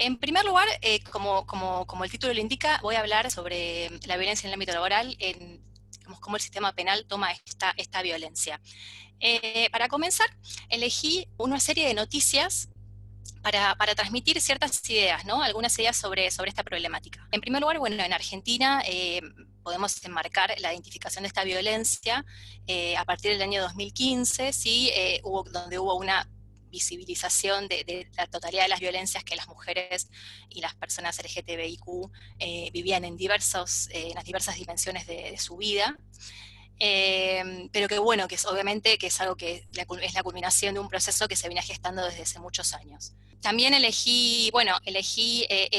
En primer lugar, como el título lo indica, voy a hablar sobre la violencia en el ámbito laboral, digamos, cómo el sistema penal toma esta violencia. Para comenzar, elegí una serie de noticias para transmitir ciertas ideas, ¿no? Algunas ideas sobre esta problemática. En primer lugar, bueno, en Argentina podemos enmarcar la identificación de esta violencia a partir del año 2015, ¿sí? Donde hubo una visibilización de la totalidad de las violencias que las mujeres y las personas LGTBIQ vivían en las diversas dimensiones de su vida. Pero que bueno, que es obviamente que es algo que es la culminación de un proceso que se viene gestando desde hace muchos años. También elegí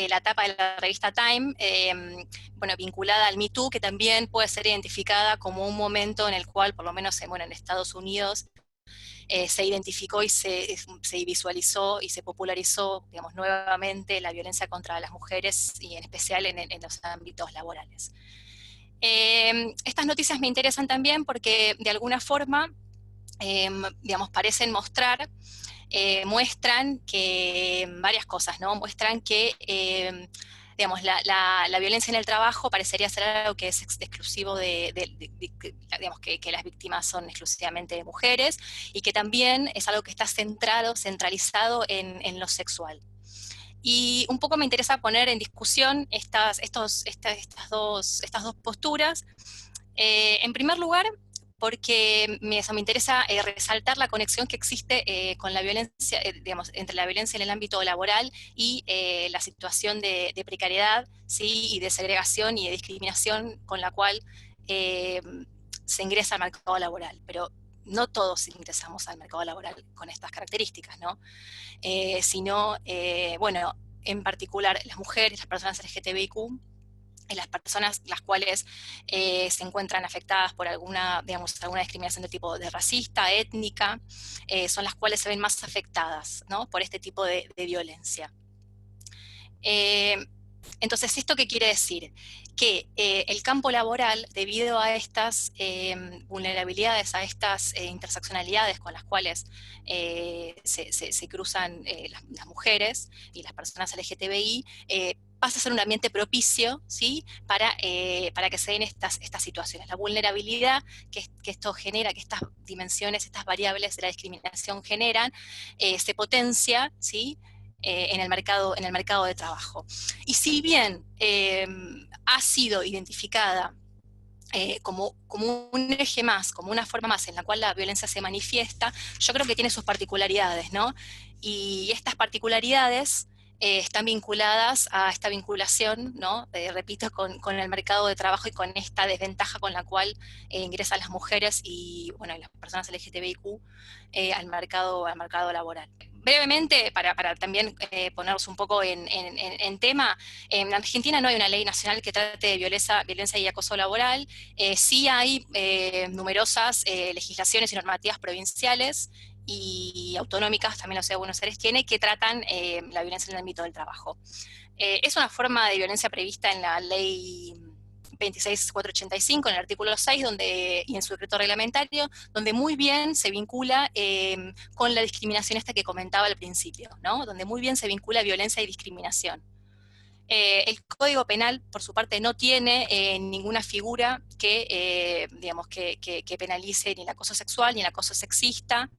la tapa de la revista Time, vinculada al Me Too, que también puede ser identificada como un momento en el cual, por lo menos en Estados Unidos, se identificó y se visualizó y se popularizó, digamos, nuevamente la violencia contra las mujeres y en especial en los ámbitos laborales. Estas noticias me interesan también porque de alguna forma, digamos, parecen muestran que varias cosas, ¿no? Muestran que, digamos, la violencia en el trabajo parecería ser algo que es exclusivo digamos, que las víctimas son exclusivamente mujeres, y que también es algo que está centralizado en lo sexual. Y un poco me interesa poner en discusión estas dos posturas. En primer lugar, porque me interesa resaltar la conexión que existe con la violencia, digamos, entre la violencia en el ámbito laboral y la situación de precariedad, ¿sí? Y de segregación y de discriminación con la cual se ingresa al mercado laboral. Pero no todos ingresamos al mercado laboral con estas características, ¿no? Bueno, en particular las mujeres, las personas LGTBIQ, las personas las cuales se encuentran afectadas por alguna discriminación de tipo de racista, étnica, son las cuales se ven más afectadas, ¿no? Por este tipo de violencia. Entonces, ¿esto qué quiere decir? Que el campo laboral, debido a estas vulnerabilidades, a estas interseccionalidades con las cuales se cruzan las mujeres y las personas LGTBI, pasa a ser un ambiente propicio, ¿sí? Para que se den estas situaciones. La vulnerabilidad que esto genera, que estas dimensiones, estas variables de la discriminación generan, se potencia, ¿sí? En el mercado de trabajo. Y si bien ha sido identificada como un eje más, como una forma más en la cual la violencia se manifiesta, yo creo que tiene sus particularidades, ¿no? Y estas particularidades están vinculadas a esta vinculación, ¿no? Repito, con el mercado de trabajo y con esta desventaja con la cual ingresan las mujeres y, bueno, las personas LGTBIQ al mercado laboral. Brevemente, para también ponernos un poco en tema, en Argentina no hay una ley nacional que trate de violencia y acoso laboral. Sí hay numerosas legislaciones y normativas provinciales y autonómicas, también la Ciudad de Buenos Aires tiene, que tratan la violencia en el ámbito del trabajo. Es una forma de violencia prevista en la ley 26485, en el artículo 6, y en su decreto reglamentario, donde muy bien se vincula con la discriminación esta que comentaba al principio, ¿no? Donde muy bien se vincula violencia y discriminación. El Código Penal, por su parte, no tiene ninguna figura digamos, que penalice ni el acoso sexual, ni el acoso sexista,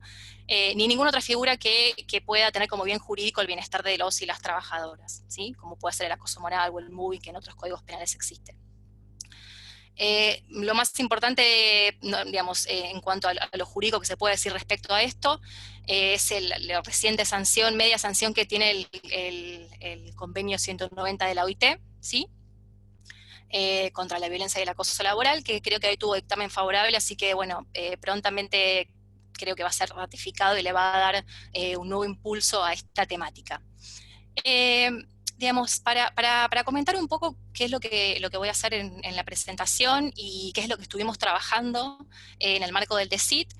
ni ninguna otra figura que pueda tener como bien jurídico el bienestar de los y las trabajadoras, ¿sí? Como puede ser el acoso moral o el mobbing, que en otros códigos penales existen. Lo más importante, digamos, en cuanto a lo jurídico que se puede decir respecto a esto, es la reciente media sanción que tiene el convenio 190 de la OIT, ¿sí? Contra la violencia y el acoso laboral, que creo que ahí tuvo dictamen favorable, así que, bueno, prontamente creo que va a ser ratificado y le va a dar un nuevo impulso a esta temática. Digamos, para comentar un poco qué es lo que voy a hacer en la presentación y qué es lo que estuvimos trabajando en el marco del DECIT,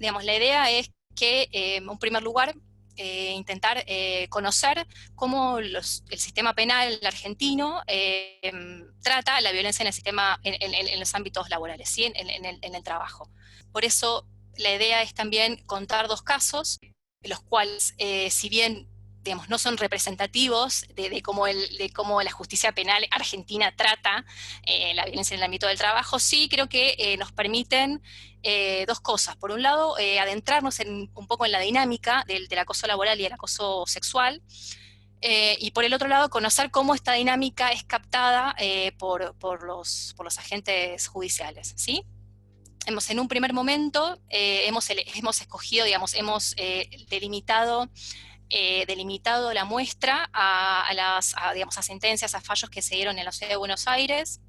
digamos, la idea es que, en primer lugar, intentar conocer cómo el sistema penal argentino trata la violencia en los ámbitos laborales, ¿sí? En el trabajo. Por eso la idea es también contar dos casos, los cuales, si bien digamos, no son representativos de cómo la justicia penal argentina trata la violencia en el ámbito del trabajo, sí creo que nos permiten dos cosas. Por un lado, adentrarnos un poco en la dinámica del acoso laboral y el acoso sexual, y por el otro lado, conocer cómo esta dinámica es captada por los agentes judiciales, ¿sí? En un primer momento hemos escogido, digamos, hemos delimitado la muestra digamos, a sentencias, a fallos que se dieron en la ciudad de Buenos Aires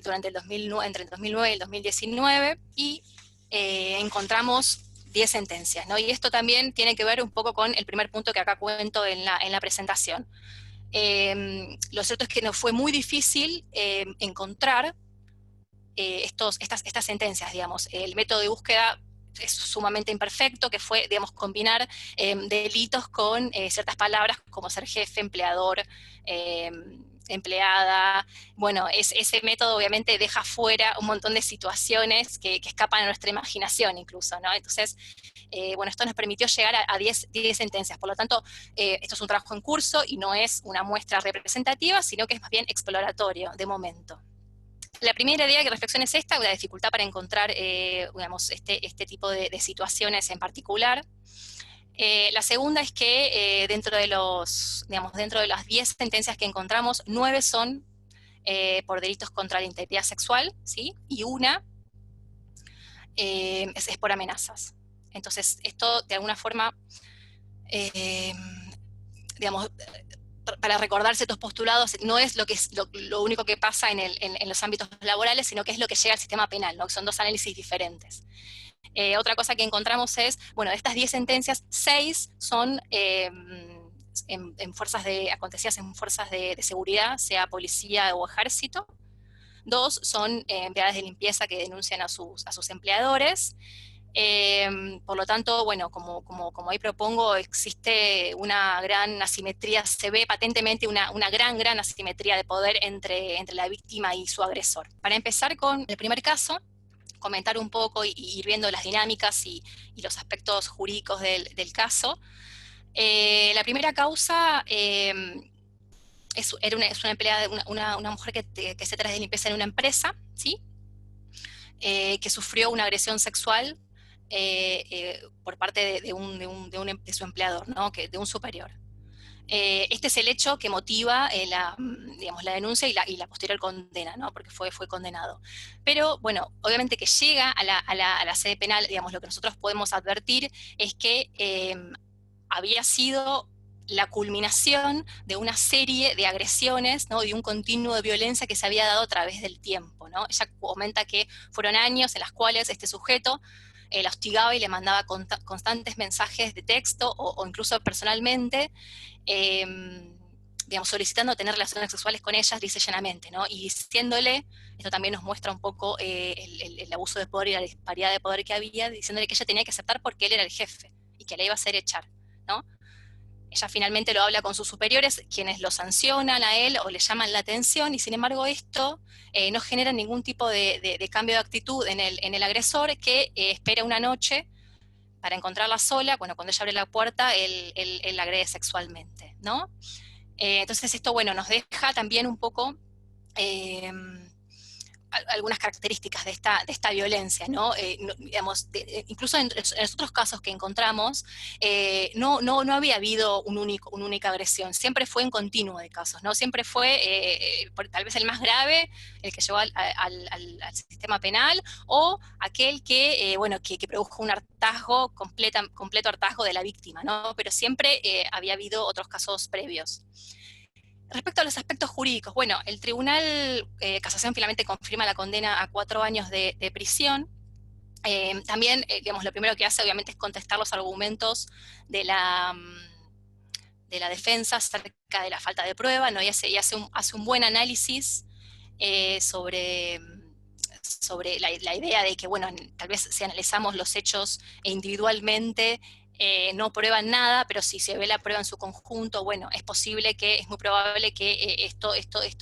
durante entre el 2009 y el 2019, y encontramos 10 sentencias, ¿no? Y esto también tiene que ver un poco con el primer punto que acá cuento en la presentación. Lo cierto es que nos fue muy difícil encontrar estas sentencias, digamos. El método de búsqueda es sumamente imperfecto, que fue, digamos, combinar delitos con ciertas palabras como ser jefe, empleador, empleada. Bueno, ese método obviamente deja fuera un montón de situaciones que escapan a nuestra imaginación incluso, ¿no? Entonces, bueno, esto nos permitió llegar a 10 sentencias. Por lo tanto, esto es un trabajo en curso y no es una muestra representativa, sino que es más bien exploratorio de momento. La primera idea que reflexiona es esta, la dificultad para encontrar digamos, este tipo de situaciones en particular. La segunda es que dentro de las 10 sentencias que encontramos, 9 son por delitos contra la integridad sexual, ¿sí? Y una es por amenazas. Entonces, esto de alguna forma, digamos, para recordarse estos postulados, no es lo único que pasa en los ámbitos laborales, sino que es lo que llega al sistema penal, ¿no? Son dos análisis diferentes. Otra cosa que encontramos es, bueno, de estas 10 sentencias, 6 son acontecidas en fuerzas de seguridad, sea policía o ejército. 2 son empleadas de limpieza que denuncian a sus empleadores. Por lo tanto, bueno, como ahí propongo, existe una gran asimetría, se ve patentemente una gran asimetría de poder entre la víctima y su agresor. Para empezar con el primer caso, comentar un poco y ir viendo las dinámicas y los aspectos jurídicos del caso. La primera causa es una empleada, una mujer que se trae de limpieza en una empresa, ¿sí? Que sufrió una agresión sexual por parte de su empleador, ¿no? De un superior. Este es el hecho que motiva digamos, la denuncia y la posterior condena, ¿no? Porque fue condenado. Pero, bueno, obviamente que llega a la sede penal, digamos, lo que nosotros podemos advertir es que había sido la culminación de una serie de agresiones, ¿no? De un continuo de violencia que se había dado a través del tiempo, ¿no? Ella comenta que fueron años en los cuales este sujeto la hostigaba y le mandaba constantes mensajes de texto o incluso personalmente, digamos, solicitando tener relaciones sexuales con ellas, dice llanamente, ¿no? Y diciéndole, esto también nos muestra un poco el abuso de poder y la disparidad de poder que había, diciéndole que ella tenía que aceptar porque él era el jefe y que la iba a hacer echar, ¿no? Ella finalmente lo habla con sus superiores, quienes lo sancionan a él o le llaman la atención, y sin embargo esto no genera ningún tipo de cambio de actitud en el agresor, que espera una noche para encontrarla sola. Bueno, cuando ella abre la puerta, él la agrede sexualmente, ¿no? Entonces esto, bueno, nos deja también un poco algunas características de esta violencia, ¿no? Digamos, incluso en los otros casos que encontramos, no había habido una única agresión, siempre fue en continuo de casos, ¿no? Siempre fue tal vez el más grave, el que llevó al sistema penal, o aquel que, bueno, que produjo un hartazgo, completo hartazgo de la víctima, ¿no? Pero siempre había habido otros casos previos. Respecto a los aspectos jurídicos, bueno, el Tribunal Casación finalmente confirma la condena a 4 años de prisión. También, digamos, lo primero que hace obviamente es contestar los argumentos de la defensa acerca de la falta de prueba, ¿no? Y hace un buen análisis sobre la idea de que, bueno, tal vez si analizamos los hechos individualmente, no prueban nada, pero si se ve la prueba en su conjunto, bueno, es muy probable que esto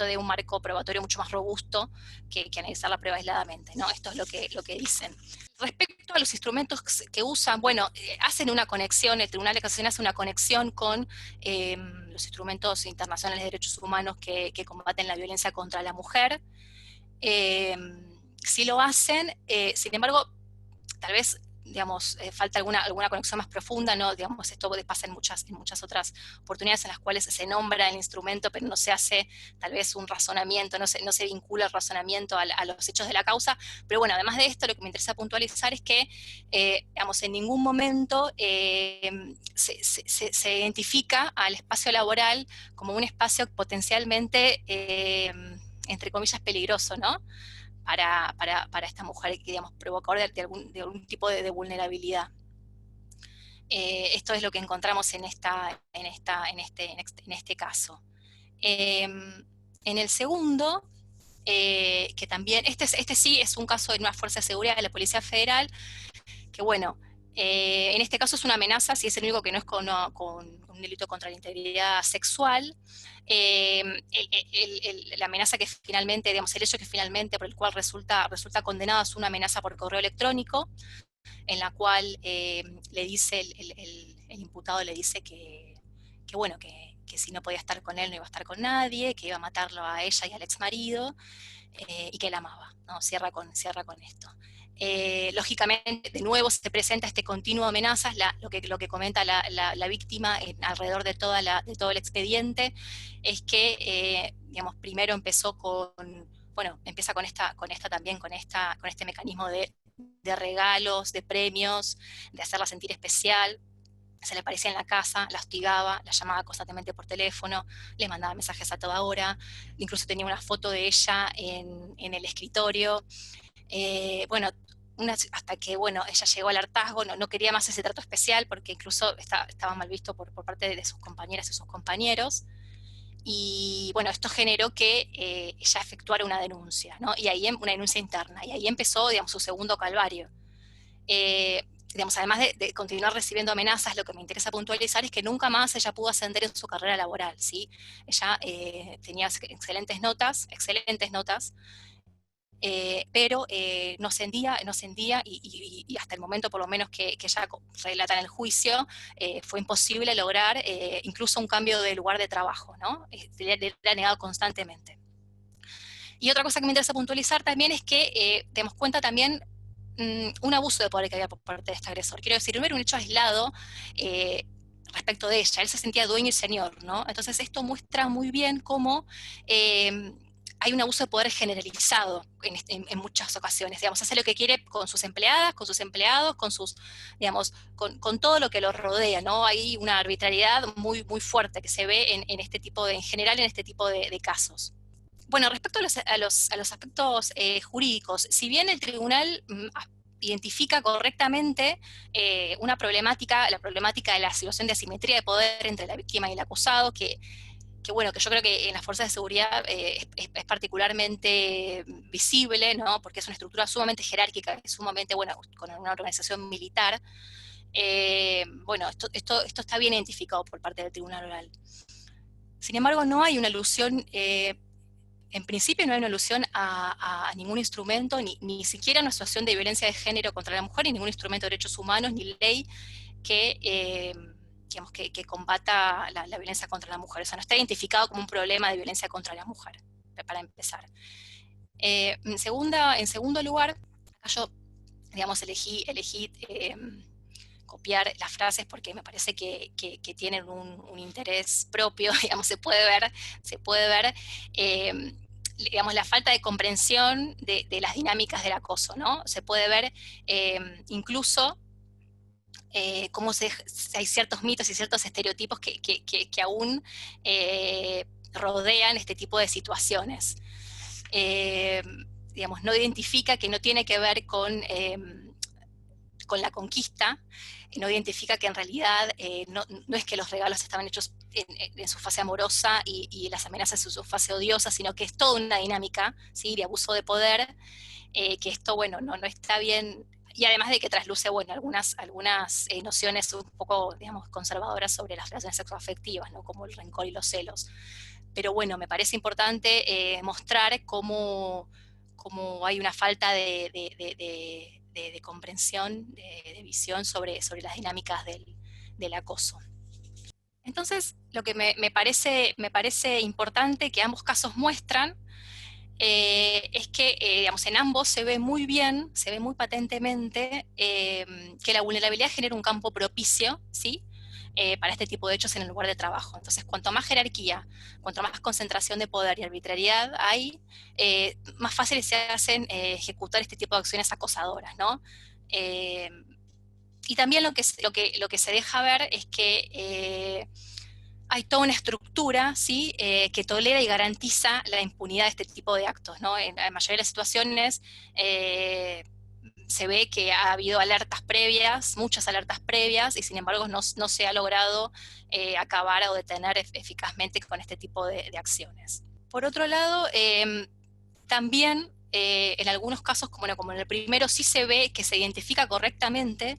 dé un marco probatorio mucho más robusto que analizar la prueba aisladamente, ¿no? Esto es lo que dicen. Respecto a los instrumentos que usan, bueno, hacen una conexión, el Tribunal de Casación hace una conexión con los instrumentos internacionales de derechos humanos que combaten la violencia contra la mujer. Sí lo hacen, sin embargo, tal vez, digamos, falta alguna conexión más profunda, ¿no? Digamos, esto pasa en muchas otras oportunidades en las cuales se nombra el instrumento, pero no se hace tal vez un razonamiento, no se vincula el razonamiento a los hechos de la causa. Pero bueno, además de esto, lo que me interesa puntualizar es que, digamos, en ningún momento se identifica al espacio laboral como un espacio potencialmente, entre comillas, peligroso, ¿no? Para esta mujer, que, digamos, provocador de algún tipo de vulnerabilidad. Esto es lo que encontramos en este caso. En el segundo, que también, este sí es un caso de una fuerza de seguridad de la Policía Federal, que bueno, en este caso es una amenaza, si es el único que no es con un delito contra la integridad sexual. La amenaza que finalmente, digamos, el hecho que finalmente por el cual resulta condenado es una amenaza por correo electrónico, en la cual le dice, el imputado le dice que bueno, que si no podía estar con él no iba a estar con nadie, que iba a matarlo a ella y al exmarido, y que la amaba, ¿no? Cierra con esto. Lógicamente, de nuevo se presenta este continuo de amenazas, lo que comenta la víctima alrededor de todo el expediente, es que, digamos, primero empezó empieza con este mecanismo de regalos, de premios, de hacerla sentir especial. Se le aparecía en la casa, la hostigaba, la llamaba constantemente por teléfono, le mandaba mensajes a toda hora, incluso tenía una foto de ella en el escritorio. Bueno, hasta que, bueno, ella llegó al hartazgo, no quería más ese trato especial porque incluso estaba mal visto por parte de sus compañeras y sus compañeros. Y bueno, esto generó que ella efectuara una denuncia, ¿no? Y ahí una denuncia interna, y ahí empezó, digamos, su segundo calvario. Digamos, además de continuar recibiendo amenazas, lo que me interesa puntualizar es que nunca más ella pudo ascender en su carrera laboral, ¿sí? Ella tenía excelentes notas, pero no ascendía, y hasta el momento, por lo menos que ella relata en el juicio, fue imposible lograr incluso un cambio de lugar de trabajo, ¿no? Le era negado constantemente. Y otra cosa que me interesa puntualizar también es que demos cuenta también un abuso de poder que había por parte de este agresor. Quiero decir, no era un hecho aislado respecto de ella, él se sentía dueño y señor, ¿no? Entonces esto muestra muy bien cómo hay un abuso de poder generalizado en muchas ocasiones. Digamos, hace lo que quiere con sus empleadas, con sus empleados, digamos, con todo lo que lo rodea, ¿no? Hay una arbitrariedad muy, muy fuerte que se ve en general en este tipo de casos. Bueno, respecto a los aspectos jurídicos, si bien el tribunal identifica correctamente la problemática de la situación de asimetría de poder entre la víctima y el acusado, bueno, que yo creo que en las fuerzas de seguridad es particularmente visible, ¿no? Porque es una estructura sumamente jerárquica, sumamente, bueno, con una organización militar. Bueno, esto está bien identificado por parte del tribunal oral. Sin embargo, no hay una alusión, en principio no hay una alusión a ningún instrumento, ni siquiera a una situación de violencia de género contra la mujer, ni ningún instrumento de derechos humanos, ni ley que combata la violencia contra la mujer. O sea, no está identificado como un problema de violencia contra la mujer, para empezar. En segundo lugar, acá yo, digamos, elegí copiar las frases porque me parece que tienen un interés propio, digamos, se puede ver digamos, la falta de comprensión de las dinámicas del acoso, ¿no? Se puede ver incluso cómo hay ciertos mitos y ciertos estereotipos que aún rodean este tipo de situaciones. Digamos, no identifica, que no tiene que ver con la conquista, no identifica que en realidad no es que los regalos estaban hechos en su fase amorosa y las amenazas en su fase odiosa, sino que es toda una dinámica, ¿sí?, de abuso de poder, que esto, bueno, no está bien y además de que trasluce, bueno, algunas nociones un poco, digamos, conservadoras sobre las relaciones sexoafectivas, ¿no? Como el rencor y los celos. Pero bueno, me parece importante mostrar cómo hay una falta de comprensión, de visión sobre las dinámicas del acoso. Entonces, lo que me parece importante que ambos casos muestran es que, digamos, en ambos se ve muy bien, se ve muy patentemente que la vulnerabilidad genera un campo propicio, ¿sí? Para este tipo de hechos en el lugar de trabajo. Entonces, cuanto más jerarquía, cuanto más concentración de poder y arbitrariedad hay, más fáciles se hacen ejecutar este tipo de acciones acosadoras, ¿no? Eh, y también lo que se deja ver es que hay toda una estructura, ¿sí? Que tolera y garantiza la impunidad de este tipo de actos, ¿no? En la mayoría de las situaciones se ve que ha habido alertas previas, muchas alertas previas, y sin embargo no se ha logrado acabar o detener eficazmente con este tipo de acciones. Por otro lado, también en algunos casos, como en el primero, sí se ve que se identifica correctamente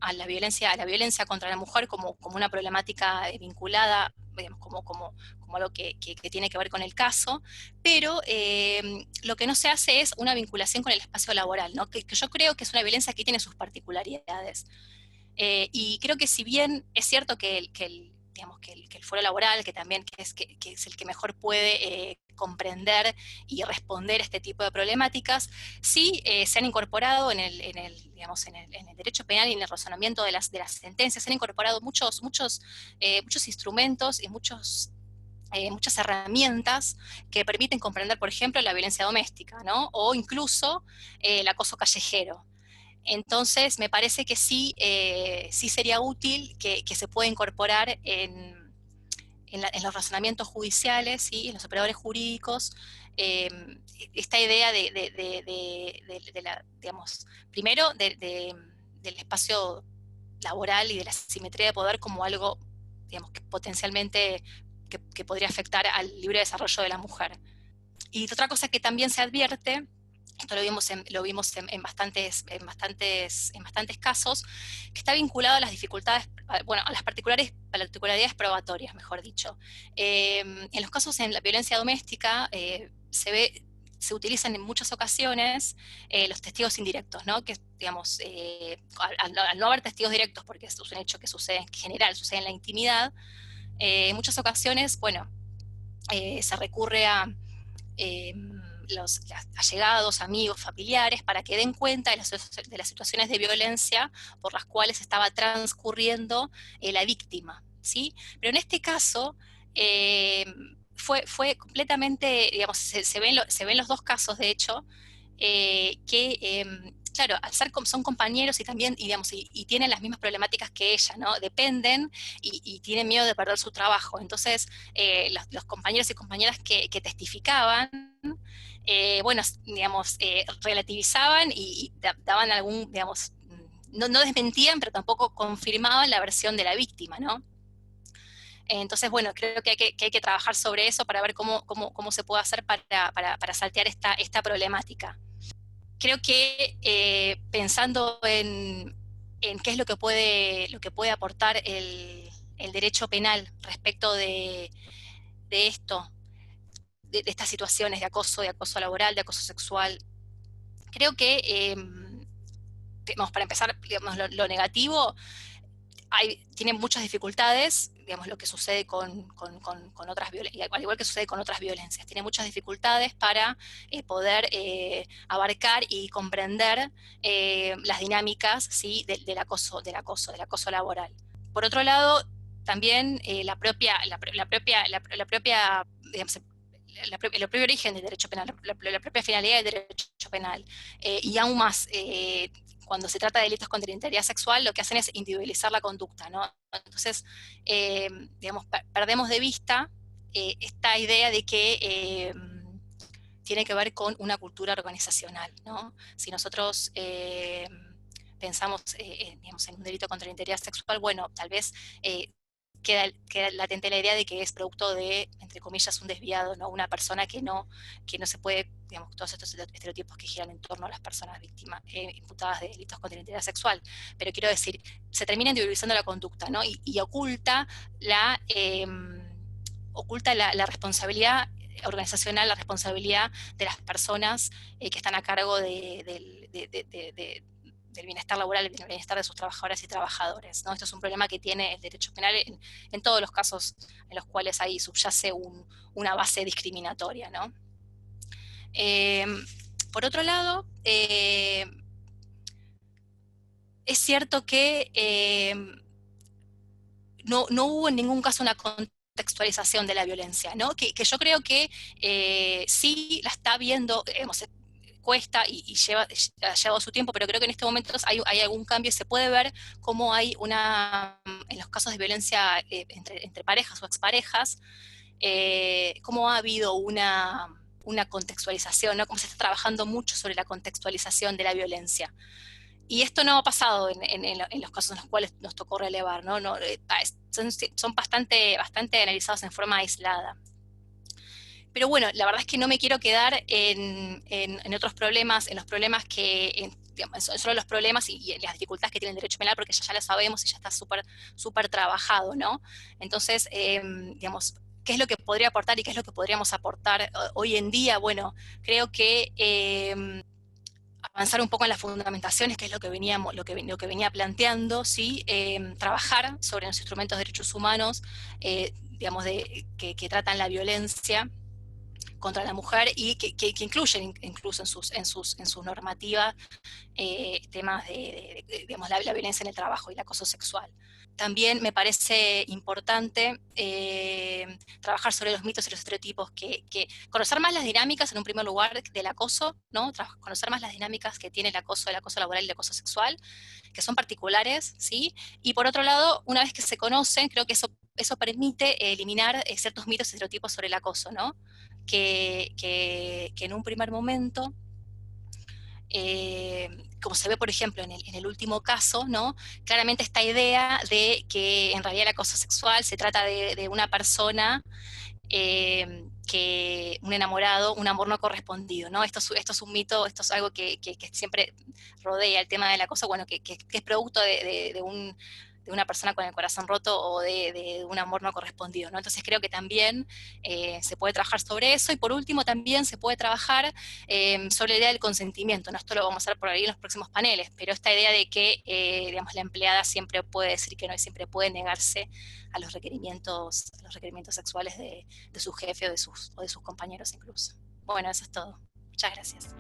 a la violencia contra la mujer como una problemática vinculada, digamos, como algo que tiene que ver con el caso, pero lo que no se hace es una vinculación con el espacio laboral, ¿no? Que yo creo que es una violencia que tiene sus particularidades. Y creo que si bien es cierto digamos, que el foro laboral, que también que es el que mejor puede comprender y responder a este tipo de problemáticas, sí se han incorporado digamos, en el derecho penal y en el razonamiento de las sentencias, se han incorporado muchos instrumentos y muchas herramientas que permiten comprender, por ejemplo, la violencia doméstica, ¿no? O incluso el acoso callejero. Entonces, me parece que sí sería útil que se pueda incorporar en los razonamientos judiciales, ¿sí? En los operadores jurídicos, eh, esta idea digamos, primero, del espacio laboral y de la simetría de poder como algo, digamos, que potencialmente que podría afectar al libre desarrollo de la mujer. Y otra cosa que también se advierte, esto lo vimos en bastantes casos, que está vinculado a las dificultades, bueno, a las particularidades probatorias, mejor dicho. En los casos en la violencia doméstica se utilizan en muchas ocasiones los testigos indirectos, ¿no? Que, digamos, al no haber testigos directos, porque es un hecho que sucede en general, sucede en la intimidad, en muchas ocasiones, bueno, se recurre a eh, los allegados, amigos, familiares, para que den cuenta de las situaciones de violencia por las cuales estaba transcurriendo la víctima, ¿sí? Pero en este caso fue completamente, digamos, se ven los dos casos, de hecho, claro, son compañeros y también, digamos, y tienen las mismas problemáticas que ella, ¿no? Dependen y tienen miedo de perder su trabajo. Entonces, los compañeros y compañeras que testificaban, bueno, digamos, relativizaban y daban algún, digamos, no desmentían, pero tampoco confirmaban la versión de la víctima, ¿no? Entonces, bueno, creo que hay que trabajar sobre eso para ver cómo se puede hacer para saltear esta problemática. Creo que pensando en qué es lo que puede aportar el derecho penal respecto de esto, de estas situaciones de acoso laboral, de acoso sexual, creo que, digamos, para empezar, digamos, lo negativo, tiene muchas dificultades, digamos, lo que sucede con otras violencias, al igual que sucede con otras violencias, tiene muchas dificultades para poder abarcar y comprender las dinámicas, ¿sí? del acoso laboral. Por otro lado, también digamos, el propio origen del derecho penal, la propia finalidad del derecho penal, y aún más, cuando se trata de delitos contra la integridad sexual, lo que hacen es individualizar la conducta, ¿no? Entonces, digamos, perdemos de vista esta idea de que tiene que ver con una cultura organizacional, ¿no? Si nosotros pensamos digamos, en un delito contra la integridad sexual, bueno, tal vez queda latente la idea de que es producto de, entre comillas, un desviado, ¿no? Una persona que no se puede, digamos, todos estos estereotipos que giran en torno a las personas víctimas, imputadas de delitos contra la identidad sexual. Pero quiero decir, se termina individualizando la conducta, ¿no? Y oculta la responsabilidad organizacional, la responsabilidad de las personas que están a cargo del bienestar laboral, del bienestar de sus trabajadoras y trabajadores, ¿no? Esto es un problema que tiene el derecho penal en todos los casos en los cuales ahí subyace una base discriminatoria, ¿no? Por otro lado, es cierto que no hubo en ningún caso una contextualización de la violencia, ¿no? Que yo creo que sí la está viendo, cuesta y ha llevado su tiempo, pero creo que en este momento hay algún cambio y se puede ver cómo hay en los casos de violencia entre parejas o exparejas, cómo ha habido una contextualización, ¿no? Cómo se está trabajando mucho sobre la contextualización de la violencia. Y esto no ha pasado en los casos en los cuales nos tocó relevar, ¿no? Son bastante analizados en forma aislada. Pero bueno, la verdad es que no me quiero quedar en otros problemas, en los problemas digamos, solo los problemas y las dificultades que tiene el derecho penal, porque ya lo sabemos y ya está súper trabajado, ¿no? Entonces, digamos, ¿qué es lo que podría aportar y qué es lo que podríamos aportar hoy en día? Bueno, creo que avanzar un poco en las fundamentaciones, que es lo que venía planteando, ¿sí? Trabajar sobre los instrumentos de derechos humanos, digamos, que tratan la violencia contra la mujer y que incluyen incluso en su normativa temas digamos, la violencia en el trabajo y el acoso sexual. También me parece importante trabajar sobre los mitos y los estereotipos, conocer más las dinámicas en un primer lugar del acoso, ¿no? Conocer más las dinámicas que tiene el acoso laboral y el acoso sexual, que son particulares, ¿sí? Y por otro lado, una vez que se conocen, creo que eso permite eliminar ciertos mitos y estereotipos sobre el acoso, ¿no? Que en un primer momento como se ve, por ejemplo, en el último caso, ¿no? Claramente esta idea de que en realidad el acoso sexual se trata de una persona un enamorado, un amor no correspondido, ¿no? Esto es un mito, esto es algo que siempre rodea el tema del acoso, bueno, que es producto de una persona con el corazón roto o de un amor no correspondido, ¿no? Entonces creo que también se puede trabajar sobre eso, y por último también se puede trabajar sobre la idea del consentimiento, ¿no? Esto lo vamos a hacer por ahí en los próximos paneles, pero esta idea de que, digamos, la empleada siempre puede decir que no y siempre puede negarse a los requerimientos sexuales de su jefe o de sus compañeros incluso. Bueno, eso es todo. Muchas gracias.